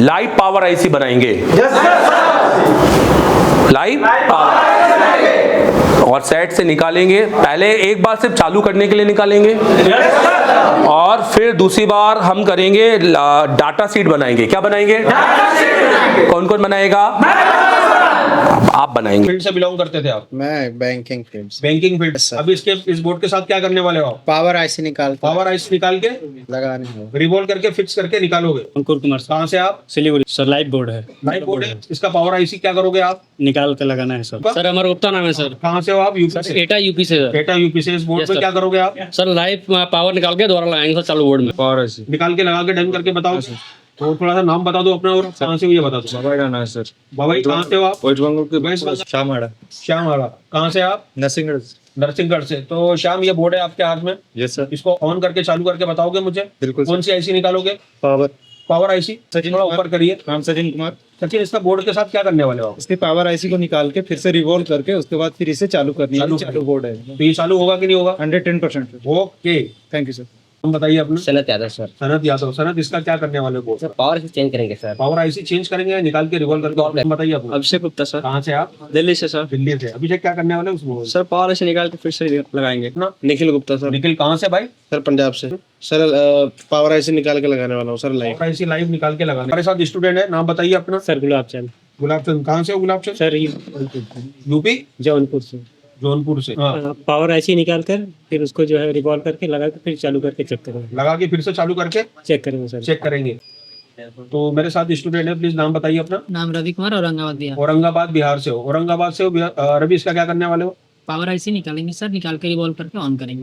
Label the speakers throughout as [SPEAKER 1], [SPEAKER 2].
[SPEAKER 1] Live power IC बनाएंगे। Live power और set से निकालेंगे। पहले एक बार सिर्फ चालू करने के लिए निकालेंगे और फिर दूसरी बार हम करेंगे डाटा शीट बनाएंगे। क्या बनाएंगे? कौन कौन बनाएगा? आप बनाएंगे।
[SPEAKER 2] फील्ड से बिलोंग करते थे आप?
[SPEAKER 3] मैं बैंकिंग फील्ड से।
[SPEAKER 2] Banking field. अभी इस बोर्ड के साथ क्या करने वाले हो आप?
[SPEAKER 3] पावर आईसी निकाल
[SPEAKER 2] के
[SPEAKER 3] लगाने हो,
[SPEAKER 2] रिवॉल्व करके फिक्स करके निकालोगे।
[SPEAKER 4] अंकुर कुमार।
[SPEAKER 2] कहाँ से आप?
[SPEAKER 4] सिलीगुड़ी सर। लाइव बोर्ड है।
[SPEAKER 2] लाइव बोर्ड है। इसका पावर आईसी क्या करोगे आप?
[SPEAKER 4] निकाल के लगाना है सर। सर हमारा गुप्ता नाम है सर।
[SPEAKER 2] कहाँ से हो आप? यूपी से।
[SPEAKER 4] एटा यूपी से सर।
[SPEAKER 2] एटा यूपी से। इस बोर्ड पे क्या करोगे आप?
[SPEAKER 4] सर लाइव पावर निकाल के दोबारा लगाएंगे सर चालू बोर्ड में। पावर आईसी
[SPEAKER 2] निकाल के लगा के डन करके बताओ। तो थोड़ा सा नाम बता दो अपना और कहाँ से हो ये बता दो।
[SPEAKER 4] बाबा का नाम है सर।
[SPEAKER 2] बाबा जी कहाँ से हो आप?
[SPEAKER 4] वेस्ट बंगाल के श्यामवाड़ा।
[SPEAKER 2] श्यामवाड़ा। कहाँ से आप?
[SPEAKER 4] नरसिंहगढ़।
[SPEAKER 2] नरसिंहगढ़ से। तो श्याम ये बोर्ड है आपके हाथ में।
[SPEAKER 4] Yes sir.
[SPEAKER 2] इसको ऑन करके चालू करके बताओगे मुझे?
[SPEAKER 4] बिल्कुल।
[SPEAKER 2] कौन सी आईसी निकालोगे?
[SPEAKER 4] Power
[SPEAKER 2] IC.
[SPEAKER 4] सचिन
[SPEAKER 2] थोड़ा ऊपर करिए।
[SPEAKER 4] नाम सचिन कुमार।
[SPEAKER 2] सचिन इसका बोर्ड के साथ क्या करने वाले हो आप?
[SPEAKER 4] इसके पावर आईसी को निकाल के फिर से रिवॉल्व करके उसके बाद फिर इसे चालू करनी है। चालू बोर्ड है।
[SPEAKER 2] तो ये चालू होगा कि नहीं होगा?
[SPEAKER 4] 110%।
[SPEAKER 2] Okay,
[SPEAKER 4] thank you sir.
[SPEAKER 2] हम बताइए अपना।
[SPEAKER 5] सनत यादव सर।
[SPEAKER 2] सनत यादव। सनत इसका क्या करने वाले हो?
[SPEAKER 5] सर पावर से चेंज करेंगे सर।
[SPEAKER 2] पावर आईसी चेंज करेंगे, निकाल के रिवॉल्व करके। हम बताइए अपना।
[SPEAKER 4] अभिषेक गुप्ता सर।
[SPEAKER 2] कहाँ से आप?
[SPEAKER 4] दिल्ली से सर।
[SPEAKER 2] दिल्ली से। अभिषेक क्या करने वाले उसको?
[SPEAKER 4] सर पावर आईसी निकाल के फिर से लगाएंगे।
[SPEAKER 2] अपना
[SPEAKER 4] निखिल गुप्ता सर।
[SPEAKER 2] निखिल कहाँ से भाई?
[SPEAKER 4] सर पंजाब से। सर पावर आईसी निकाल के लगाने वाला हूँ sir live.
[SPEAKER 2] Power IC live निकाल के लगाने। हमारे साथ स्टूडेंट है, नाम बताइए अपना।
[SPEAKER 4] सर गुलाब चंद।
[SPEAKER 2] गुलाब चंद। कहाँ से हो गुलाब चंद?
[SPEAKER 4] सर
[SPEAKER 2] यूपी
[SPEAKER 4] जौनपुर से।
[SPEAKER 2] जौनपुर से। हाँ।
[SPEAKER 4] पावर आईसी निकाल कर फिर उसको जो है रिवॉल्व करके लगा के फिर चालू करके चेक करेंगे।
[SPEAKER 2] लगा के फिर से चालू करके
[SPEAKER 4] चेक करेंगे सर।
[SPEAKER 2] चेक करेंगे। तो मेरे साथ स्टूडेंट है, प्लीज नाम बताइए अपना।
[SPEAKER 6] नाम रवि कुमार, औरंगाबाद बिहार।
[SPEAKER 2] औरंगाबाद बिहार से हो। औरंगाबाद से हो। रवि इसका क्या करने वाले हो?
[SPEAKER 6] पावर आईसी निकालेंगे सर, निकाल के रिवॉल्व करके ऑन करेंगे।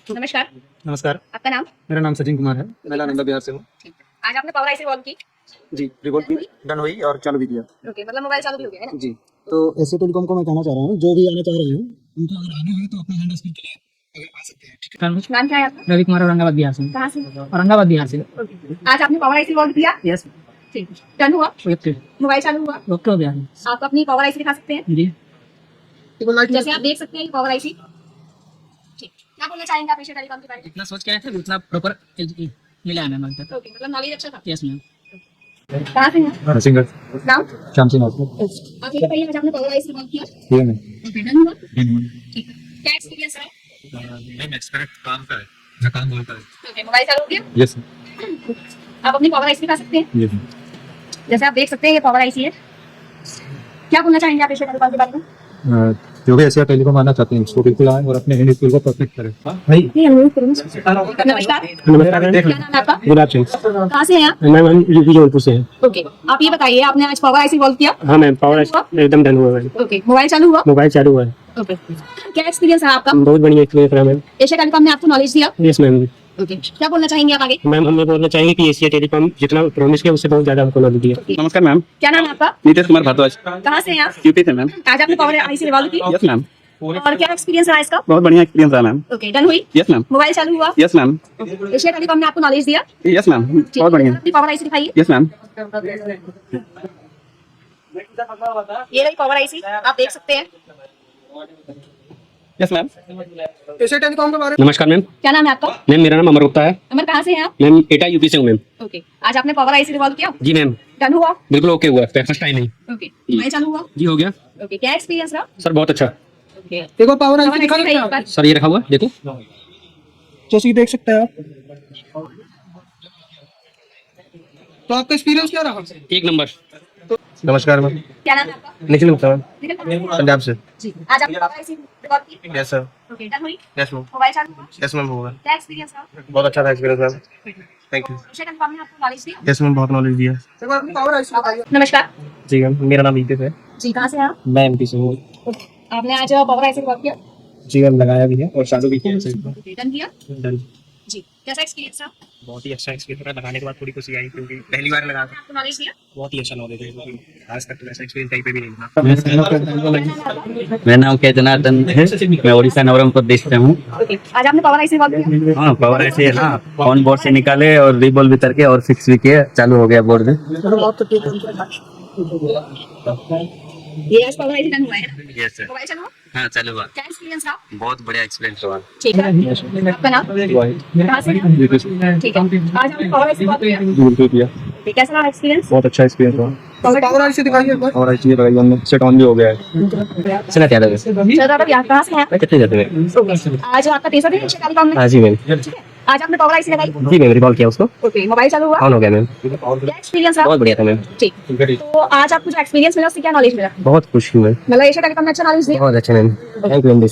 [SPEAKER 7] नमस्कार।
[SPEAKER 4] नमस्कार।
[SPEAKER 7] आपका नाम?
[SPEAKER 4] मेरा नाम सचिन कुमार है। मैं नालंदा बिहार से हूँ।
[SPEAKER 7] आज आपने पावर आईसी रिवॉल्व की?
[SPEAKER 4] जी रिवॉल्व भी डन हुई और चालू भी किया।
[SPEAKER 7] ओके, मतलब मोबाइल चालू भी हो गया है ना?
[SPEAKER 4] जी तो एसए टेलीकॉम को मैं कहना चाह रहा हूँ, जो भी आना चाह रहे हैं उनको अगर आना है तो अपना हैंड स्क्रीन के लिए अगर आ सकते हैं। ठीक है।
[SPEAKER 7] नाम क्या है आपका?
[SPEAKER 6] रवि कुमार, औरंगाबाद बिहार से।
[SPEAKER 7] कहाँ से?
[SPEAKER 6] औरंगाबाद बिहार से।
[SPEAKER 7] आज आपने पावर आईसी रिवॉल्व किया?
[SPEAKER 6] यस।
[SPEAKER 7] ठीक, डन हुआ?
[SPEAKER 6] ओके।
[SPEAKER 7] मोबाइल चालू हुआ?
[SPEAKER 6] ओके हो गया।
[SPEAKER 7] आप अपनी पावर आईसी दिखा सकते हैं?
[SPEAKER 6] जी।
[SPEAKER 7] जैसे आप देख सकते हैं पावर आईसी। ठीक, क्या बोलना चाहेंगे आप एशिया टेलीकॉम के बारे में?
[SPEAKER 6] जितना सोच के आए थे उतना प्रॉपर मिला है मैम अभी तक।
[SPEAKER 7] ओके, मतलब नॉलेज अच्छा था।
[SPEAKER 6] Yes ma'am.
[SPEAKER 7] कहाँ से हैं?
[SPEAKER 4] नरसिंहगढ़।
[SPEAKER 7] नाम?
[SPEAKER 4] श्याम सिंह।
[SPEAKER 7] आप ये बताइए, आज आपने पावर आईसी रिवॉल्व किया?
[SPEAKER 4] ये नहीं
[SPEAKER 7] ओके, डन हुआ? ठीक, क्या एक्सपीरियंस है?
[SPEAKER 4] नहीं एक्सपेक्ट काम का है, मैं काम बोलता है।
[SPEAKER 7] ओके, मोबाइल चालू हो गया?
[SPEAKER 4] यस
[SPEAKER 7] आप अपनी पावर आईसी दिखा सकते हैं?
[SPEAKER 4] यस।
[SPEAKER 7] जैसे आप देख सकते हैं ये पावर आईसी है। क्या बोलना चाहेंगे आप एशिया टेलीकॉम के बारे में?
[SPEAKER 4] जो भी एशिया टेलीकॉम आना चाहते हैं उसको बिल्कुल आए और अपने हैंड स्किल को परफेक्ट करें। भाई
[SPEAKER 7] नमस्कार।
[SPEAKER 4] नमस्कार।
[SPEAKER 7] क्या नाम है आपका?
[SPEAKER 4] गुलाब सिंह।
[SPEAKER 7] कहाँ से हैं आप?
[SPEAKER 4] मैम जौनपुर से हैं।
[SPEAKER 7] ओके, आप ये बताइए, आपने आज पावर आईसी रिवॉल्व किया?
[SPEAKER 4] हाँ मैम पावर एकदम डन हुआ है।
[SPEAKER 7] ओके, मोबाइल चालू हुआ?
[SPEAKER 4] मोबाइल चालू हुआ है।
[SPEAKER 7] ओके, क्या एक्सपीरियंस है आपका?
[SPEAKER 4] बहुत बढ़िया एक्सपीरियंस रहा मैम।
[SPEAKER 7] एशिया टेलीकॉम ने आपको नॉलेज दिया?
[SPEAKER 4] Yes ma'am.
[SPEAKER 7] ओके, क्या बोलना चाहेंगे आप आगे?
[SPEAKER 4] मैम हम बोलना चाहेंगे कि एशिया टेलीकॉम जितना प्रॉमिस किया उससे बहुत ज्यादा हमको नॉलेज दिया। नमस्कार मैम।
[SPEAKER 7] क्या नाम है आपका?
[SPEAKER 4] नीतीश कुमार भारद्वाज।
[SPEAKER 7] कहाँ से हैं आप?
[SPEAKER 4] यूपी से मैम।
[SPEAKER 7] आज आपने पावर आईसी रिवॉल्व की?
[SPEAKER 4] Yes ma'am.
[SPEAKER 7] और क्या एक्सपीरियंस रहा इसका?
[SPEAKER 5] बहुत बढ़िया एक्सपीरियंस रहा मैम।
[SPEAKER 7] ओके, डन हुई?
[SPEAKER 5] Yes ma'am.
[SPEAKER 7] मोबाइल चालू हुआ?
[SPEAKER 5] Yes ma'am.
[SPEAKER 7] एशिया टेलीकॉम ने आपको नॉलेज दिया?
[SPEAKER 5] यस मैम, बहुत बढ़िया।
[SPEAKER 7] अपनी पावर आईसी दिखाइए।
[SPEAKER 5] Yes ma'am.
[SPEAKER 7] ये रही पावर आईसी, आप देख सकते हैं।
[SPEAKER 5] Yes ma'am.
[SPEAKER 4] एशिया टेलीकॉम के बारे
[SPEAKER 6] नमस्कार मैम।
[SPEAKER 7] क्या नाम है आपका?
[SPEAKER 6] मैम मेरा नाम अमर गुप्ता है।
[SPEAKER 7] अमर, कहाँ से हैं आप?
[SPEAKER 6] मैम एटा यूपी से हूँ मैम।
[SPEAKER 7] ओके, आज आपने पावर आईसी रिवॉल्व किया?
[SPEAKER 6] जी मैम,
[SPEAKER 7] डन हुआ?
[SPEAKER 6] बिल्कुल ओके हुआ, फर्स्ट टाइम नहीं।
[SPEAKER 7] ओके, मोबाइल चालू हुआ?
[SPEAKER 6] जी हो गया
[SPEAKER 7] ओके, क्या एक्सपीरियंस रहा?
[SPEAKER 6] सर, बहुत अच्छा।
[SPEAKER 7] ओके,
[SPEAKER 4] देखो पावर
[SPEAKER 7] पावर
[SPEAKER 4] आईसी दिखा
[SPEAKER 7] आईसी
[SPEAKER 4] सकते
[SPEAKER 7] दिखाइए
[SPEAKER 4] हैं
[SPEAKER 7] एक बार।
[SPEAKER 6] सर ये रखा हुआ है, देखो।
[SPEAKER 4] जैसे कि देख सकते हैं आप। तो आपका एक्सपीरियंस क्या रहा?
[SPEAKER 6] एक नंबर।
[SPEAKER 3] नमस्कार मैम।
[SPEAKER 7] क्या नाम है आपका?
[SPEAKER 3] निखिल गुप्ता मैम,
[SPEAKER 7] निखिल, कहाँ से हैं आप?
[SPEAKER 3] पंजाब से।
[SPEAKER 7] जी, आज आपने पावर आईसी रिवॉल्व की?
[SPEAKER 3] Yes sir.
[SPEAKER 7] ओके, डन हुई?
[SPEAKER 3] Yes ma'am.
[SPEAKER 7] मोबाइल चालू हुआ?
[SPEAKER 3] यस मैम होगा।
[SPEAKER 7] क्या एक्सपीरियंस रहा?
[SPEAKER 3] बहुत अच्छा था experience ma'am. Thank you.
[SPEAKER 7] Asia telecom ने आपको नॉलेज दिया?
[SPEAKER 3] यस मैम, बहुत नॉलेज दिया।
[SPEAKER 4] एक बार अपनी पावर आईसी बताइए।
[SPEAKER 7] नमस्कार
[SPEAKER 3] जी मैम, मेरा नाम विदित है।
[SPEAKER 7] जी, कहाँ से हैं आप?
[SPEAKER 3] मैं एमपी से हूँ।
[SPEAKER 7] आपने आज पावर आईसी रिवॉल्व किया?
[SPEAKER 3] जी मैम, लगाया भी है और चालू भी किया।
[SPEAKER 7] ओके, डन किया?
[SPEAKER 3] डन।
[SPEAKER 7] जी, कैसा एक्सपीरियंस रहा?
[SPEAKER 3] बहुत ही अच्छा एक्सपीरियंस रहा। लगाने के बाद थोड़ी खुशी आई क्योंकि पहली बार लगा था।
[SPEAKER 7] आपको नॉलेज दिया?
[SPEAKER 3] बहुत ही अच्छा नॉलेज है। आज तक तो ऐसा एक्सपीरियंस कहीं पे भी नहीं था।
[SPEAKER 5] मेरा नाम के जनार्दन है, मैं उड़ीसा नवरंगपुर देश से हूँ।
[SPEAKER 7] ओके, आज आपने पावर आईसी रिवॉल्व किया?
[SPEAKER 5] हाँ, पावर ऐसे है ना, ऑन बोर्ड से निकाले और रिबॉल भी करके और फिक्स भी किए, चालू हो गया बोर्ड में।
[SPEAKER 7] ये आज पावर आईसी डन हुआ है ना?
[SPEAKER 5] Yes sir.
[SPEAKER 7] मोबाइल चालू हुआ?
[SPEAKER 5] हाँ, चालू हुआ।
[SPEAKER 7] क्या एक्सपीरियंस रहा?
[SPEAKER 5] बहुत बढ़िया एक्सपीरियंस हुआ।
[SPEAKER 7] ठीक है, आपका नाम? कहाँ से हैं आप? ठीक है, आज आपने पावर आईसी रिवॉल्व किया?
[SPEAKER 3] बिल्कुल किया।
[SPEAKER 7] ओके, कैसा रहा एक्सपीरियंस?
[SPEAKER 3] बहुत अच्छा एक्सपीरियंस रहा।
[SPEAKER 4] पावर आईसी दिखाइए एक बार।
[SPEAKER 3] और अच्छी लगाई हमने, सेट ऑन भी हो गया है।
[SPEAKER 5] चला क्या लगे?
[SPEAKER 7] चलो, आप यहाँ कहाँ से हैं आप?
[SPEAKER 5] कितने जाते हैं?
[SPEAKER 7] आज आपका तीसरा दिन है एशिया टेलीकॉम में?
[SPEAKER 5] हाँ जी मैम।
[SPEAKER 7] ठीक है, आज आपने पावर आईसी लगाई?
[SPEAKER 5] जी मैम, रिबॉल किया उसको,
[SPEAKER 7] ओके, मोबाइल चालू हुआ?
[SPEAKER 5] ऑन हो गया मैम।
[SPEAKER 7] क्या एक्सपीरियंस रहा?
[SPEAKER 5] बहुत बढ़िया था मैम।
[SPEAKER 7] ठीक, तो आज आपको जो एक्सपीरियंस मिला उससे क्या नॉलेज मिला?
[SPEAKER 5] बहुत खुश हूँ मैं।
[SPEAKER 7] मतलब एशिया टेलीकॉम ने अच्छा नॉलेज दिया?
[SPEAKER 5] बहुत अच्छा मैम, थैंक यू मैम।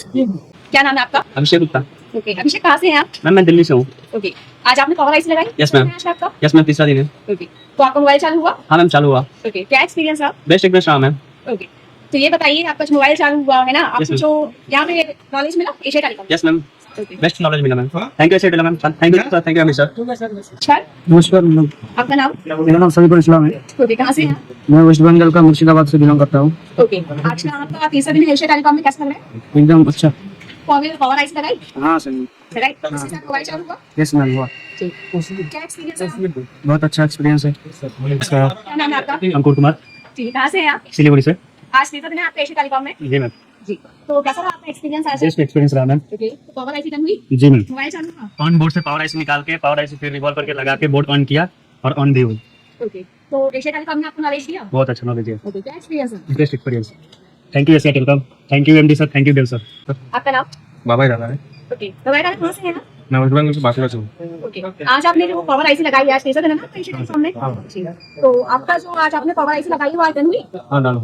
[SPEAKER 7] क्या नाम है आपका?
[SPEAKER 5] अभिषेक गुप्ता
[SPEAKER 7] ओके, अभिषेक, कहाँ से हैं आप?
[SPEAKER 5] मैम, मैं दिल्ली से हूँ।
[SPEAKER 7] ओके, आज आपने पावर आईसी लगाई?
[SPEAKER 5] Yes, ma'am.
[SPEAKER 7] आज आपका?
[SPEAKER 5] यस मैम, तीसरा दिन है।
[SPEAKER 7] ओके, तो आपका मोबाइल चालू हुआ?
[SPEAKER 5] हाँ मैम, चालू हुआ।
[SPEAKER 7] ओके, क्या एक्सपीरियंस रहा?
[SPEAKER 5] बेस्ट एक्सपीरियंस रहा मैम।
[SPEAKER 7] ओके, तो ये बताइए, आपका जो मोबाइल चालू हुआ है ना, आपको
[SPEAKER 5] Yes, ma'am.
[SPEAKER 7] जो यहाँ पे नॉलेज मिला Asia telecom?
[SPEAKER 5] Yes ma'am,
[SPEAKER 7] okay,
[SPEAKER 5] best knowledge मिला ma'am. Thank you Asia ma'am, thank you sir, thank you Amit sir.
[SPEAKER 7] अच्छा,
[SPEAKER 4] नमस्कार मैम,
[SPEAKER 7] आपका नाम?
[SPEAKER 4] मेरा नाम समीर इस्लाम है।
[SPEAKER 7] ओके, कहाँ से हैं?
[SPEAKER 4] मैं वेस्ट बंगाल का मुर्शिदाबाद से बिलोंग करता हूँ।
[SPEAKER 7] ओके, आज का आपका तीसरा दिन है एशिया टेलीकॉम में, कैसा लग रहा है?
[SPEAKER 4] एकदम अच्छा।
[SPEAKER 7] पावर आईसी लगाई?
[SPEAKER 4] हाँ सर।
[SPEAKER 7] लगाई, तो इसके साथ मोबाइल चालू हुआ?
[SPEAKER 4] यस मैम, हुआ।
[SPEAKER 7] क्या एक्सपीरियंस रहा?
[SPEAKER 4] बहुत अच्छा एक्सपीरियंस है।
[SPEAKER 7] क्या नाम है आपका?
[SPEAKER 5] अंकुर कुमार,
[SPEAKER 7] जी, कहाँ से हैं आप?
[SPEAKER 5] सिलीगुड़ी से।
[SPEAKER 7] आज तीसरा दिन है आपका एशिया टेलीकॉम में?
[SPEAKER 5] जी मैम,
[SPEAKER 7] जी, तो कैसा रहा आपका एक्सपीरियंस आज?
[SPEAKER 5] बेस्ट एक्सपीरियंस रहा मैम।
[SPEAKER 7] ओके, तो पावर आईसी डन हुई?
[SPEAKER 5] जी मैम,
[SPEAKER 7] मोबाइल चालू हुआ?
[SPEAKER 5] ऑन बोर्ड से पावर आईसी निकाल के, पावर आईसी फिर रिवॉल्व करके लगा के बोर्ड ऑन किया और ऑन भी हुई।
[SPEAKER 7] ओके, तो एशिया टेलीकॉम ने आपको नॉलेज दिया?
[SPEAKER 5] बहुत अच्छा नॉलेज है,
[SPEAKER 7] ओके, क्या एक्सपीरियंस है?
[SPEAKER 5] Best experience. Thank you Asia Telecom, thank you MD sir, thank you Dev sir.
[SPEAKER 7] आपका नाम?
[SPEAKER 3] बाबा ही रहा है।
[SPEAKER 7] ओके, तो मोबाइल कहाँ से है ना?
[SPEAKER 3] मैं वेस्ट बंगाल से बांकुड़ा से हूँ।
[SPEAKER 7] ओके, आज आपने जो पावर आईसी लगाई है, आज तीसरा दिन है ना आपका एशिया टेलीकॉम में? ठीक है, तो आपका जो आज आपने पावर आईसी लगाई वो आज डन हुई?
[SPEAKER 3] हाँ डन।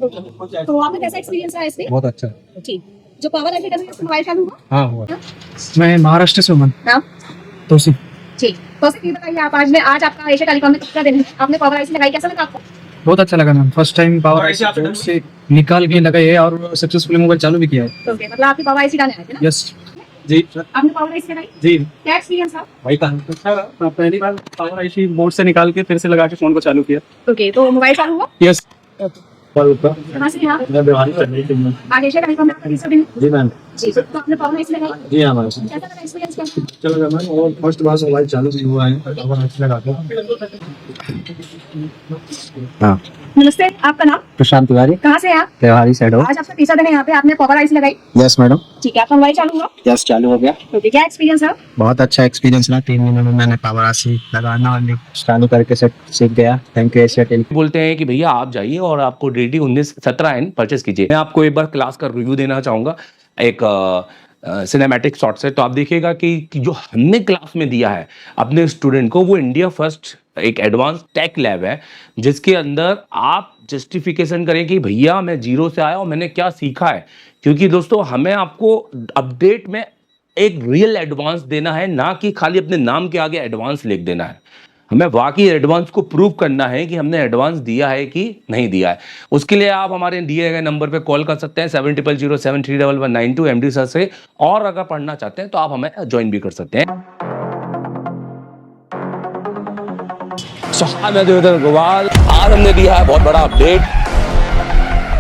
[SPEAKER 7] ओके, तो आपका कैसा एक्सपीरियंस है इससे?
[SPEAKER 3] बहुत अच्छा।
[SPEAKER 7] ठीक, जो पावर आईसी डन हुई उसका मोबाइल चालू हुआ?
[SPEAKER 3] हाँ हुआ।
[SPEAKER 4] मैं महाराष्ट्र से हूँ।
[SPEAKER 7] नाम?
[SPEAKER 4] तोसी।
[SPEAKER 7] ठीक, तो ये बताइए, आप आज आपका एशिया टेलीकॉम में तीसरा दिन है, आपने पावर आईसी लगाई, कैसा लगा आपको?
[SPEAKER 4] बहुत अच्छा लगा ma'am, first time power IC से निकाल के लगाई है और सक्सेसफुली मोबाइल चालू भी किया है।
[SPEAKER 7] ओके, मतलब आपकी पावर आईसी डन है ना?
[SPEAKER 4] यस जी।
[SPEAKER 7] आपने पावर आईसी लगाई,
[SPEAKER 4] जी
[SPEAKER 7] क्या एक्सपीरियंस था?
[SPEAKER 4] भाई पहली बार पावर आईसी बोर्ड से निकाल के फिर से लगा के फोन को चालू किया।
[SPEAKER 7] ओके, तो मोबाइल चालू हुआ?
[SPEAKER 4] यस।
[SPEAKER 7] कहाँ से हैं आप? आज एशिया टेलीकॉम में आपका तीसरा दिन है?
[SPEAKER 4] जी मैम।
[SPEAKER 7] जी, तो आपने पावर आईसी लगाई,
[SPEAKER 4] जी हाँ मैम,
[SPEAKER 7] कैसा लगा एक्सपीरियंस क्या?
[SPEAKER 4] चलो मैम, और फर्स्ट बार मोबाइल चालू भी हुआ है पावर आईसी लगा के।
[SPEAKER 5] हाँ,
[SPEAKER 7] नमस्ते, आपका नाम?
[SPEAKER 5] प्रशांत तिवारी,
[SPEAKER 7] कहाँ से हैं आप?
[SPEAKER 5] त्योहारी साइड हो।
[SPEAKER 7] आज आपका तीसरा दिन है यहाँ पे, आपने पावर आईसी लगाई?
[SPEAKER 3] Yes madam.
[SPEAKER 7] ठीक है, आपका मोबाइल चालू हुआ?
[SPEAKER 3] यस चालू हो गया।
[SPEAKER 7] ओके, क्या एक्सपीरियंस रहा?
[SPEAKER 3] बहुत अच्छा एक्सपीरियंस रहा। 3 महीनों में मैंने पावर आईसी लगाना और चालू करके सीख गया। Thank you Asia telecom.
[SPEAKER 1] बोलते हैं कि भैया आप जाइए और आपको DD 1917 एन परचेस कीजिए। मैं आपको एक बार क्लास का रिव्यू देना चाहूँगा एक सिनेमैटिक शॉट से। तो आप देखिएगा कि जो हमने क्लास में दिया है अपने स्टूडेंट को, वो इंडिया फर्स्ट एक एडवांस टेक लैब है जिसके अंदर आप जस्टिफिकेशन करें कि भैया मैं जीरो से आया और मैंने क्या सीखा है। क्योंकि दोस्तों हमें आपको अपडेट में एक रियल एडवांस देना है, ना कि खाली अपने नाम के आगे एडवांस लिख देना है। हमें वाकई एडवांस को प्रूव करना है कि हमने एडवांस दिया है कि नहीं दिया है। उसके लिए आप हमारे दिए गए नंबर पे कॉल कर सकते हैं 7007311192 MD सर से, और अगर पढ़ना चाहते हैं तो आप हमें ज्वाइन भी कर सकते हैं। मैं देवेंद्र गोवाल, आज हमने दिया है बहुत बड़ा अपडेट।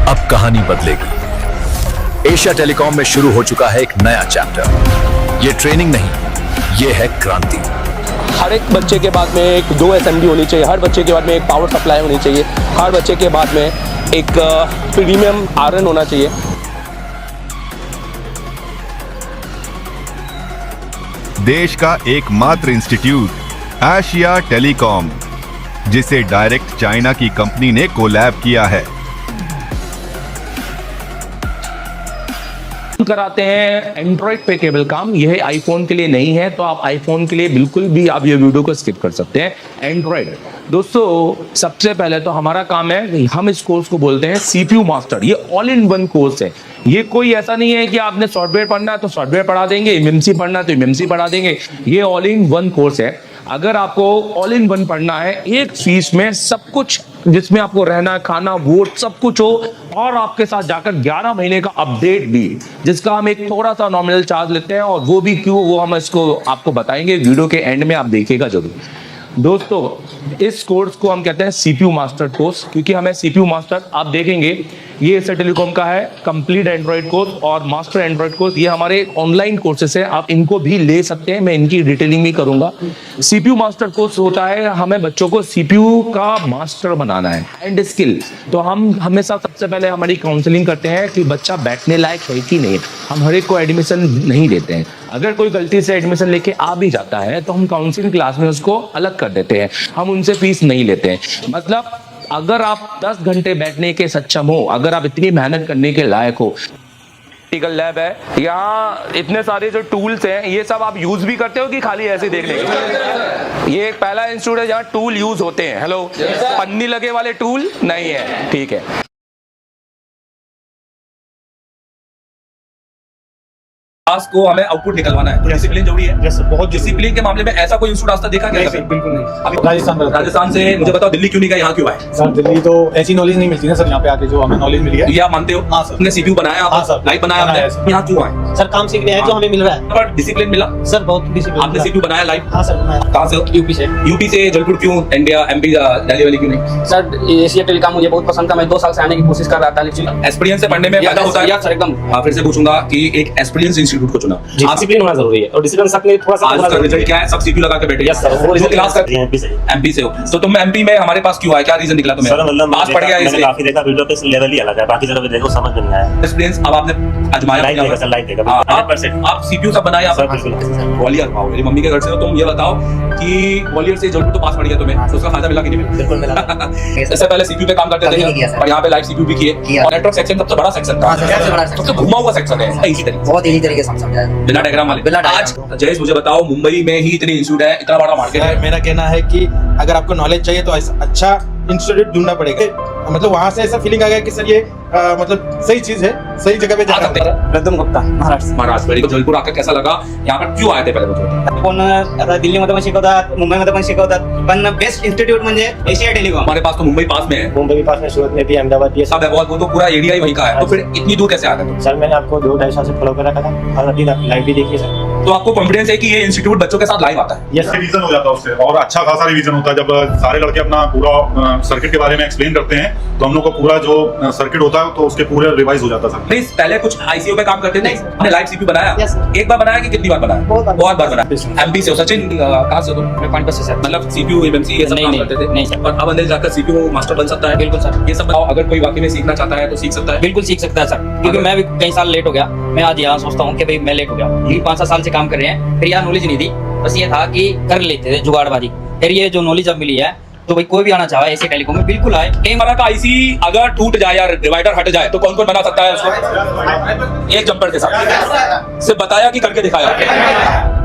[SPEAKER 8] अब कहानी बदलेगी। एशिया टेलीकॉम में शुरू हो चुका है एक नया चैप्टर। ये ट्रेनिंग नहीं, ये है क्रांति।
[SPEAKER 1] हर एक बच्चे के बाद में एक 2 SMD होनी चाहिए, हर बच्चे के बाद में एक पावर सप्लाई होनी चाहिए, हर बच्चे के बाद में एक प्रीमियम आयरन होना चाहिए।
[SPEAKER 9] देश का एकमात्र इंस्टीट्यूट एशिया टेलीकॉम, जिसे डायरेक्ट चाइना की कंपनी ने कोलैब किया है।
[SPEAKER 1] कराते हैं एंड्रॉइड पे केबल काम, यह आईफोन के लिए नहीं है, तो आप आईफोन के लिए बिल्कुल भी आप ये वीडियो को स्किप कर सकते हैं। एंड्रॉइड दोस्तों, सबसे पहले तो हमारा काम है, हम इस कोर्स को बोलते हैं CPU मास्टर। ये ऑल इन वन कोर्स है। ये कोई ऐसा नहीं है कि आपने सॉफ्टवेयर पढ़ना है तो सॉफ्टवेयर पढ़ा देंगे, MMC पढ़ना है तो MMC पढ़ा देंगे। ये ऑल इन वन कोर्स है। अगर आपको ऑल इन वन पढ़ना है, एक फीस में सब कुछ, जिसमें आपको रहना, खाना, वोट सब कुछ हो, और आपके साथ जाकर 11 महीने का अपडेट भी, जिसका हम एक थोड़ा सा नॉमिनल चार्ज लेते हैं, और वो भी क्यों, वो हम इसको आपको बताएंगे वीडियो के एंड में, आप देखिएगा जरूर। दोस्तों, इस कोर्स को हम कहते हैं CPU मास्टर कोर्स, क्योंकि हमें CPU मास्टर, आप देखेंगे ये एशिया टेलीकॉम का है कंप्लीट एंड्रॉइड कोर्स और मास्टर एंड्रॉइड कोर्स। ये हमारे ऑनलाइन कोर्सेस है, आप इनको भी ले सकते हैं, मैं इनकी डिटेलिंग भी करूंगा। CPU मास्टर कोर्स होता है, हमें बच्चों को CPU का मास्टर बनाना है एंड स्किल। तो हम हमेशा सबसे पहले हमारी काउंसलिंग करते हैं कि बच्चा बैठने लायक है कि नहीं। हम हर एक को एडमिशन नहीं देते हैं। अगर कोई गलती से एडमिशन लेके आ भी जाता है तो हम काउंसलिंग क्लास में उसको अलग कर देते हैं, हम उनसे फीस नहीं लेते हैं। मतलब अगर आप 10 घंटे बैठने के सक्षम हो, अगर आप इतनी मेहनत करने के लायक हो, प्रैक्टिकल लैब है, यहाँ इतने सारे जो टूल्स हैं, ये सब आप यूज भी करते हो कि खाली ऐसे देखने के? ये एक पहला इंस्टीट्यूट है जहाँ टूल यूज होते हैं। हेलो, पन्नी लगे वाले टूल नहीं है, ठीक है। क्लास को हमें आउटपुट निकलवाना है, तो डिसिप्लिन जरूरी है। यस सर, बहुत डिसिप्लिन के मामले में ऐसा कोई इंस्टीट्यूट आज तक देखा क्या? नहीं, बिल्कुल नहीं। अभी राजस्थान से मुझे बताओ, दिल्ली क्यों नहीं गया, यहाँ क्यों आए?
[SPEAKER 4] सर दिल्ली तो ऐसी नॉलेज नहीं मिलती ना सर, यहाँ पे आके जो हमें नॉलेज मिली है।
[SPEAKER 1] ये आप मानते हो? हाँ सर। आपने CPU बनाया, लाइव बनाया आपने, यहाँ क्यों आए?
[SPEAKER 6] सर काम सीखने आए जो हमें मिल रहा है।
[SPEAKER 1] पर डिसिप्लिन मिला
[SPEAKER 6] सर, बहुत डिसिप्लिन।
[SPEAKER 1] आपने CPU बनाया लाइव?
[SPEAKER 6] हाँ सर,
[SPEAKER 1] कहाँ से? यूपी से। यूपी से जलपुर क्यों? इंडिया, MP, दिल्ली वाली क्यों नहीं?
[SPEAKER 6] सर एशिया टेलीकॉम मुझे बहुत पसंद था, मैं 2 साल से आने की कोशिश कर रहा था, लेकिन
[SPEAKER 1] एक्सपीरियंस से पढ़ने में फायदा होता है।
[SPEAKER 6] सर एकदम।
[SPEAKER 1] फिर से पूछूंगा कि एक एक्सपीरियंस इंस्टीट्यूट को चुना,
[SPEAKER 6] डिसिप्लिन होना जरूरी है, और डिसिप्लिन सबने थोड़ा सा।
[SPEAKER 1] आज का रिजल्ट क्या है? सब CPU लगा के बैठे।
[SPEAKER 6] यस सर, वो रिजल्ट
[SPEAKER 1] क्लास करते हैं MP से हो, तो तुम MP में हमारे पास क्यों आए? क्या रीजन निकला तुम्हें?
[SPEAKER 5] सर मतलब
[SPEAKER 1] पास पड़ गया इसलिए?
[SPEAKER 5] काफी देखा वीडियो पे, लेवल ही अलग है, बाकी जगह पे देखो समझ में नहीं आया।
[SPEAKER 1] एक्सपीरियंस अब आपने आजमाया?
[SPEAKER 5] लाइव देखा सर, लाइव देखा 100%।
[SPEAKER 1] आप CPU सब बनाए
[SPEAKER 5] सर? बिल्कुल।
[SPEAKER 1] ग्वालियर, वाओ, मेरी मम्मी के घर से हो। तुम ये बताओ कि ग्वालियर से जलपुर तो पास पड़ गया तुम्हें, तो उसका फायदा मिला कि नहीं मिला?
[SPEAKER 6] बिल्कुल मिला।
[SPEAKER 1] इससे पहले CPU पे काम करते थे और यहाँ पे लाइव CPU भी किए, और नेटवर्क सेक्शन सबसे बड़ा सेक्शन था, सबसे घुमा हुआ सेक्शन है, इसी तरीके
[SPEAKER 6] बहुत इजी तरीके से समझाया,
[SPEAKER 1] बिना डायग्राम वाले। आज जयेश मुझे बताओ, मुंबई में ही इतनी इंस्टीट्यूट है, इतना बड़ा मार्केट है।
[SPEAKER 10] मेरा कहना है कि अगर आपको नॉलेज चाहिए तो अच्छा इंस्टीट्यूट ढूंढना पड़ेगा। मतलब वहां से ऐसा फीलिंग आ गया कि सर ये मतलब सही चीज है, सही जगह पे जाना है।
[SPEAKER 6] प्रथम गुप्ता,
[SPEAKER 1] महाराष्ट्र। जलपूर आकर कैसा लगा? यहाँ पर क्यों आए थे पहले मुझे?
[SPEAKER 6] पण आता दिल्लीमध्ये पण शिकवतात, मुंबईमध्ये पण शिकवतात, पण बेस्ट इंस्टीट्यूट म्हणजे एशिया टेलीकॉम।
[SPEAKER 1] हमारे पास तो मुंबई पास में है,
[SPEAKER 3] मुंबई पास में, सूरत में भी, अहमदाबाद भी।
[SPEAKER 1] सब है बहुत, वो तो पूरा एरिया ही वहीं का है, तो फिर इतनी दूर कैसे आ गए?
[SPEAKER 3] सर मैंने आपको 2-2.5 साल से फॉलो कर रखा था, और अभी लाइव भी देखिए सर।
[SPEAKER 1] तो आपको कॉन्फिडेंस है कि ये इंस्टीट्यूट बच्चों के साथ लाइव आता है?
[SPEAKER 3] यस,
[SPEAKER 9] रिवीजन हो जाता है उससे, और अच्छा खासा रिवीजन होता है। जब सारे लड़के अपना पूरा सर्किट के बारे में एक्सप्लेन करते हैं, तो हम लोग का पूरा जो सर्किट होता है तो उसके पूरे रिवाइज हो जाता है।
[SPEAKER 1] प्लीज, पहले कुछ ICU पे काम करते थे, हमने लाइव CPU बनाया?
[SPEAKER 6] Yes, sir.
[SPEAKER 1] एक बार बनाया कि कितनी बार बनाया? बहुत बार बनाया। MP से हो। सचिन कहाँ से हो तुम?
[SPEAKER 6] मैं पानीपत से सर।
[SPEAKER 1] मतलब CPU, MMC ये सब काम करते थे?
[SPEAKER 6] नहीं सर।
[SPEAKER 1] और अब अंदर जाकर CPU मास्टर बन सकता है?
[SPEAKER 6] बिल्कुल सर।
[SPEAKER 1] ये सब बताओ, अगर कोई वाकई में सीखना चाहता है तो सीख सकता है?
[SPEAKER 6] बिल्कुल सीख सकता है सर, क्योंकि मैं भी कई साल लेट हो गया। मैं आज यहाँ सोचता हूँ कि भाई मैं लेट हो गया, ये 5 साल से काम कर रहे हैं, फिर यहाँ नॉलेज नहीं थी, बस ये था कि कर लेते थे जुगाड़बाजी। फिर ये जो नॉलेज अब मिली है, तो भाई कोई भी आना चाहे ऐसे टेलीकॉम में बिल्कुल आए। हमारा का IC अगर टूट जाए या डिवाइडर हट जाए तो कौन कौन बना सकता है उसको? एक जंपर के साथ सिर्फ बताया कि करके दिखाया।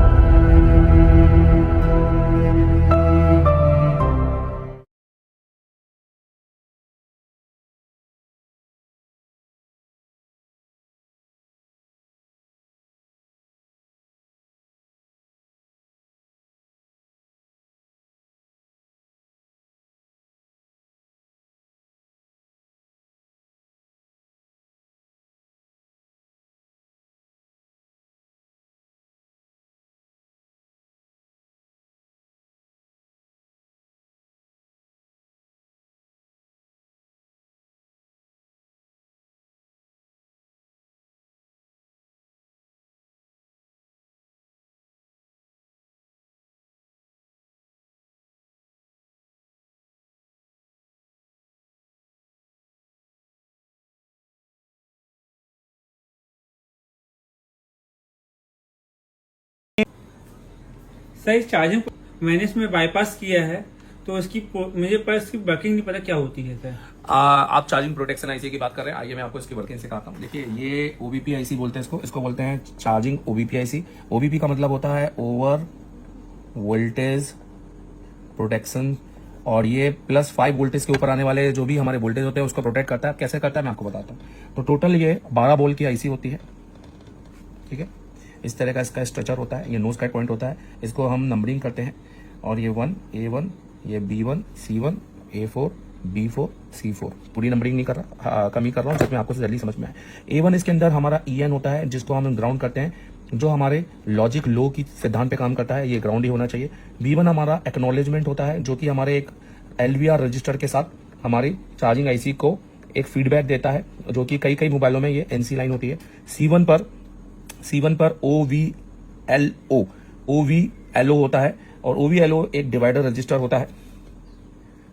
[SPEAKER 11] सर इस चार्जिंग मैंने इसमें बाईपास किया है तो इसकी मुझे पर इसकी वर्किंग नहीं पता क्या होती है सर।
[SPEAKER 1] आप चार्जिंग प्रोटेक्शन आईसी की बात कर रहे हैं, आइए मैं आपको इसकी वर्किंग सिखाता हूँ। देखिए ये ओबीपी आईसी बोलते हैं इसको बोलते हैं चार्जिंग ओबीपी आईसी। ओबीपी का मतलब होता है ओवर वोल्टेज प्रोटेक्शन, और ये +5 वोल्टेज के ऊपर आने वाले जो भी हमारे वोल्टेज होते हैं उसको प्रोटेक्ट करता है। कैसे करता है मैं आपको बताता हूँ। तो टोटल ये 12 वोल्ट की आईसी होती है, ठीक है। इस तरह का इसका स्ट्रक्चर होता है, ये नोज का पॉइंट होता है, इसको हम नंबरिंग करते हैं। और ये 1 A1, ये B1 C1 A4 B4 C4, पूरी नंबरिंग नहीं कर रहा, कमी कर रहा हूँ जिसमें आपको जल्दी समझ में आए। A1 इसके अंदर हमारा EN होता है जिसको हम ग्राउंड करते हैं, जो हमारे लॉजिक लो की सिद्धांत पे काम करता है, ये ग्राउंड ही होना चाहिए। B1 हमारा एक्नॉलेजमेंट होता है जो कि हमारे एक LVR रजिस्टर के साथ हमारी चार्जिंग आईसी को एक फीडबैक देता है, जो कि कई मोबाइलों में ये NC लाइन होती है। C1 पर OVLO होता है, और OVLO एक डिवाइडर रजिस्टर होता है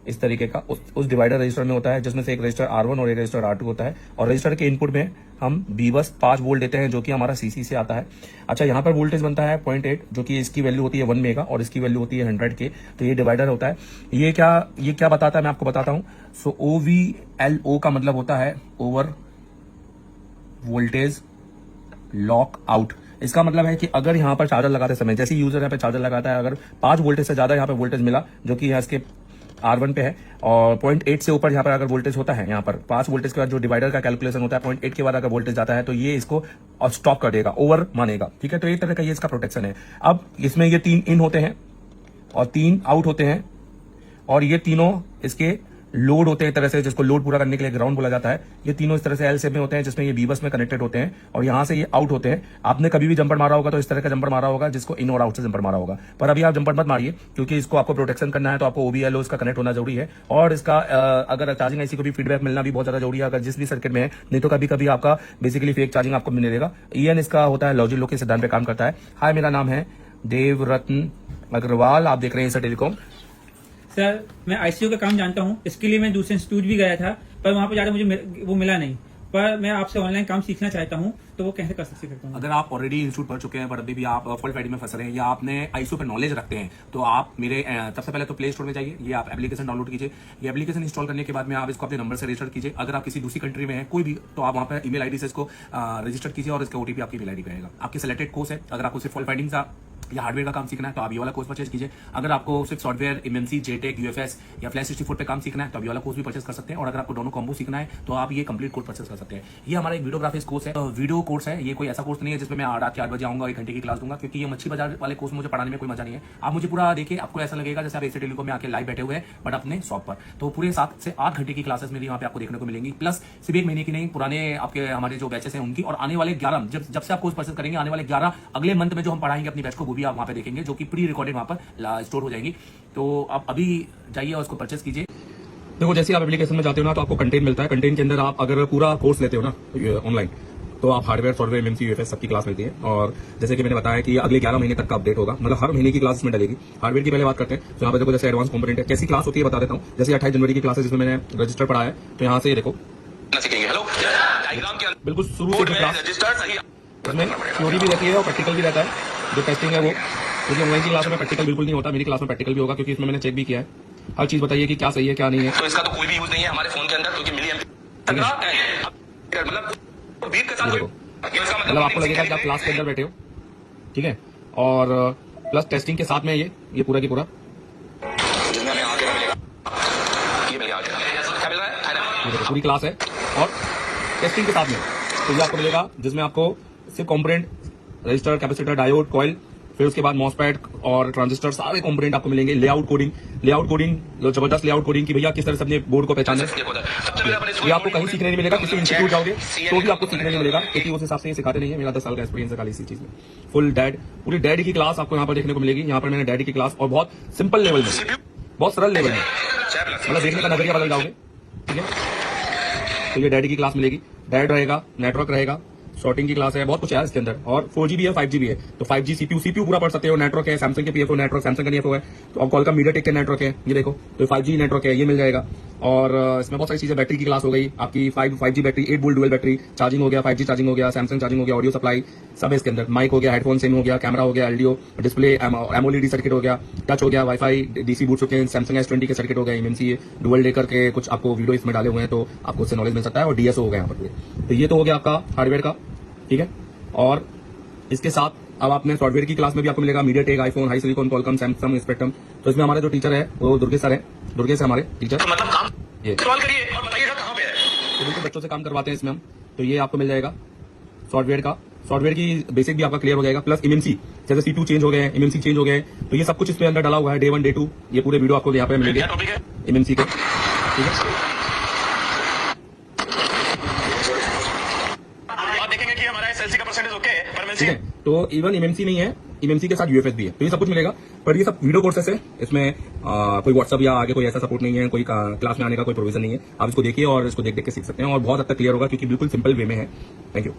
[SPEAKER 1] इस तरीके का। उस डिवाइडर रजिस्टर में होता है जिसमें से एक रजिस्टर R1 और एक रजिस्टर R2 होता है, और रजिस्टर के इनपुट में हम B-बस 5 वोल्ट देते हैं जो कि हमारा CC से आता है। अच्छा, यहाँ पर वोल्टेज बनता है 0.8 जो कि इसकी वैल्यू होती है 1 मेगा और इसकी वैल्यू होती है 100 के। तो ये डिवाइडर होता है। ये क्या बताता है मैं आपको बताता हूँ। सो OVLO का मतलब होता है ओवर वोल्टेज लॉक आउट। इसका मतलब है कि अगर यहाँ पर चार्जर लगाते समय, जैसे यूजर यहाँ पे चार्जर लगाता है, अगर 5 वोल्टेज से ज्यादा यहाँ पे वोल्टेज मिला जो कि यहाँ इसके R1 पे है, और 0.8 से ऊपर यहाँ पर अगर वोल्टेज होता है, यहाँ पर 5 वोल्टेज के बाद जो डिवाइडर का कैलकुलेशन होता है 0.8 के बाद अगर वोल्टेज जाता है तो ये इसको स्टॉप कर देगा, ओवर मानेगा, ठीक है। तो एक तरह का ये इसका प्रोटेक्शन है। अब इसमें ये 3 इन होते हैं और 3 आउट होते हैं, और ये तीनों इसके लोड होते हैं एक तरह से, जिसको लोड पूरा करने के लिए ग्राउंड बोला जाता है। ये तीनों इस तरह से L शेप में होते हैं जिसमें ये B-बस में कनेक्टेड होते हैं, और यहाँ से ये आउट होते हैं। आपने कभी भी जंपर मारा होगा तो इस तरह का जंपर मारा होगा जिसको इन और आउट से जंपर मारा होगा, पर अभी आप जंपर मत मारिए क्योंकि इसको आपको प्रोटेक्शन करना है तो आपको OVLO इसका कनेक्ट होना जरूरी है। और इसका अगर चार्जिंग आईसी को भी फीडबैक मिलना भी बहुत ज्यादा जरूरी है, अगर जिस भी सर्किट में है, नहीं तो कभी आपका बेसिकली फेक चार्जिंग आपको मिलेगा। EN इसका होता है लॉजिक लो के सिद्धांत पे काम करता है। हाय, मेरा नाम है देवरत्न अग्रवाल, आप देख रहे हैं एशिया टेलीकॉम।
[SPEAKER 11] सर मैं ICU का काम जानता हूँ, इसके लिए मैं दूसरे इंस्टीट्यूट भी गया था पर वहाँ पर जाकर मुझे वो मिला नहीं, पर मैं आपसे ऑनलाइन काम सीखना चाहता हूँ तो वो कैसे कर सकता हूँ?
[SPEAKER 1] अगर आप ऑलरेडी इंस्टीट्यूट पढ़ चुके हैं पर अभी भी आप फॉल्ट फाइंडिंग में फंस रहे हैं या आपने ICU पर नॉलेज रखते हैं, तो आप मेरे सबसे पहले तो प्ले स्टोर में जाइए, ये आप एप्लीकेशन डाउनलोड कीजिए। ये एप्लीकेशन इंस्टॉल करने के बाद में आप इसको अपने नंबर से रजिस्टर कीजिए। अगर आप किसी दूसरी कंट्री में हैं कोई भी, तो आप वहाँ पर ईमेल आईडी से इसको रजिस्टर कीजिए और इसका OTP आपकी ईमेल आईडी पे आएगा। आपके सिलेक्टेड कोर्स है, अगर आपको सिर्फ फॉल्ट फाइंडिंग का या हार्डवेयर का काम सीखना है तो आप ये वाला कोर्स परचेज कीजिए। अगर आपको सिर्फ सॉफ्टवेयर MMC JTech UFS या फ्लैश 64 पे काम सीखना है तो आप ये वाला कोर्स भी परचेज कर सकते हैं। और अगर आपको दोनों कॉम्बो सीखना है तो आप ये कंप्लीट कोर्स परचेज कर सकते हैं। ये हमारा एक वीडियोग्राफिक्स कोर्स है, वीडियो कोर्स है। ये कोई ऐसा कोर्स नहीं है जिसमें मैं रात के 8 बजे आऊंगा 1 घंटे की क्लास दूंगा, क्योंकि ये मच्छी बाजार वाले कोर्स में मुझे पढ़ाने में कोई मजा नहीं है। आप मुझे पूरा देखिए, आपको ऐसा लगेगा जैसे आप एशिया टेलीकॉम में आके लाइव बैठे हुए हैं बट अपने शॉप पर। तो पूरे 7 से 8 घंटे की क्लासेस मेरी यहाँ पे आपको देखने को मिलेंगी, प्लस सिर्फ 1 महीने की नहीं, पुराने आपके हमारे जो बैचेस हैं उनकी, और आने वाले 11 जब से आप कोर्स परचेज करेंगे, आने वाले 11 अगले मंथ में जो हम पढ़ाएंगे अपनी बैच को, वो भी आप वहाँ पे देखेंगे, जो कि प्री रिकॉर्डेड वहां पर स्टोर हो जाएगी। तो आप अभी जाइए और उसको परचेज कीजिए। देखो, जैसे आप एप्लीकेशन में जाते हो ना तो आपको कंटेंट मिलता है। कंटेंट के अंदर आप अगर पूरा कोर्स लेते हो ना ऑनलाइन, तो आप हार्डवेयर सॉफ्टवेयर MMC UFS सबकी क्लास मिलती है। और जैसे कि मैंने बताया कि अगले 11 महीने तक का अपडेट होगा, मतलब हर महीने की क्लास इसमें डलेगी। हार्डवेयर की पहले बात करते हैं, तो यहाँ पर देखो जैसे एडवांस कंपोनेंट है, कैसी क्लास होती है बता देता हूँ। जैसे 28 जनवरी की क्लास है जिसमें मैंने रजिस्टर पढ़ा है, तो यहाँ से देखो बिल्कुल शुरू से क्लास, उसमें थ्योरी भी रहती है और प्रैक्टिकल भी रहता है। जो टेस्टिंग है वो, क्योंकि ऑनलाइन की क्लास में प्रैक्टिकल बिल्कुल नहीं होता, मेरी क्लास में प्रैक्टिकल भी होगा, क्योंकि इसमें मैंने चेक भी किया है। हर चीज बताइए कि क्या सही है क्या नहीं है।
[SPEAKER 12] तो इसका तो कोई भी यूज नहीं है हमारे फोन के अंदर, क्योंकि
[SPEAKER 1] मतलब आपको लगेगा कि आप क्लास के अंदर बैठे हो, ठीक है। और प्लस टेस्टिंग के साथ में ये पूरा की पूरा पूरी क्लास है, और टेस्टिंग के साथ में तो ये आपको मिलेगा जिसमें आपको सिर्फ component, register, capacitor, diode, coil, फिर उसके बाद मॉसफेट और ट्रांजिस्टर, सारे कंपोनेंट आपको मिलेंगे। लेआउट कोडिंग जबरदस्त लेआउट कोडिंग की भैया किस तरह से अपने बोर्ड को पहचाने, ये आपको कहीं सीखने नहीं मिलेगा। किसी इंस्टीट्यूट जाओगे तो भी आपको सीखने नहीं मिलेगा, क्योंकि उस हिसाब से ये सिखाते नहीं है। मेरा 10 साल का एक्सपीरियंस है खाली इसी चीज में। फुल पूरी डैड की क्लास आपको यहाँ पर देखने को मिलेगी। यहाँ पर मैंने डैड की क्लास, और बहुत सिंपल लेवल में, बहुत सरल लेवल में, मतलब देखने का नजरिया बदल जाओगे, ठीक है। तो ये डैड की क्लास मिलेगी, डैड रहेगा, नेटवर्क रहेगा, शॉर्टिंग की क्लास है, बहुत कुछ है इसके अंदर। और 4G भी है, 5G भी है। तो 5G CPU पूरा पढ़ सकते हो। नेटवर्क है, सैमसंग के PFO नेटवर्क, सैमसंग का NFO है, तो अब कॉल का मीडियाटेक का नेटवर्क है, ये देखो। तो 5G नेटवर्क है, ये मिल जाएगा। और इसमें बहुत सारी चीजें, बैटरी की क्लास हो गई आपकी, 5G battery, 8 volt dual battery, charging हो गया, 5G चार्जिंग हो गया, सैमसंग चार्जिंग हो गया, ऑडियो सप्लाई, सब है इसके अंदर। माइक हो गया, हेडफोन सिम हो गया, कैमरा हो गया, एलडीओ डिस्प्ले, एमओएलईडी सर्किट हो गया, टच हो गया, वाईफाई, डीसी बूट चुके हैं, सैमसंग S20 के सर्किट हो गए, एमएमसी डुअल डेकर के कुछ आपको वीडियो इसमें डाले हुए हैं, तो आपको उससे नॉलेज मिल सकता है। और डीएसओ हो गया यहाँ पर। तो ये तो हो गया आपका हार्डवेयर का, ठीक है। और इसके साथ अब आपने सॉफ्टवेयर की क्लास में भी आपको मिलेगा MediaTek, iPhone, high silicon, Qualcomm, Samsung, spectrum. तो इसमें हमारे जो टीचर है वो दुर्गेश सर है, दुर्गेश है हमारे टीचर।
[SPEAKER 12] मतलब काम
[SPEAKER 1] ये
[SPEAKER 12] सवाल करिए और बताइएगा कहाँ पे है।
[SPEAKER 1] तो बिल्कुल बच्चों से काम करवाते हैं इसमें हम। तो ये आपको मिल जाएगा सॉफ्टवेयर का, सॉफ्टवेयर की बेसिक भी आपका क्लियर हो जाएगा, प्लस एमएमसी जैसे C2 चेंज हो गए, एमएमसी चेंज हो गए, तो ये सब कुछ इसमें अंदर डाला हुआ है। डे 1 डे 2 ये पूरे वीडियो आपको यहाँ पे मिलेंगे एमएमसी के, ठीक है।
[SPEAKER 12] आप देखेंगे कि हमारा SLC का परसेंटेज ओके है, पर
[SPEAKER 1] ठीक है। तो इवन एमएमसी नहीं है, एमएमसी के साथ यूएफएस भी है, तो ये सब कुछ मिलेगा। पर ये सब वीडियो कोर्सेस है, इसमें कोई व्हाट्सअप या आगे कोई ऐसा सपोर्ट नहीं है, कोई क्लास में आने का कोई प्रोविजन नहीं है। आप इसको देखिए और इसको देख देख के सीख सकते हैं और बहुत हद तक क्लियर होगा, क्योंकि बिल्कुल सिंपल वे में है। Thank you.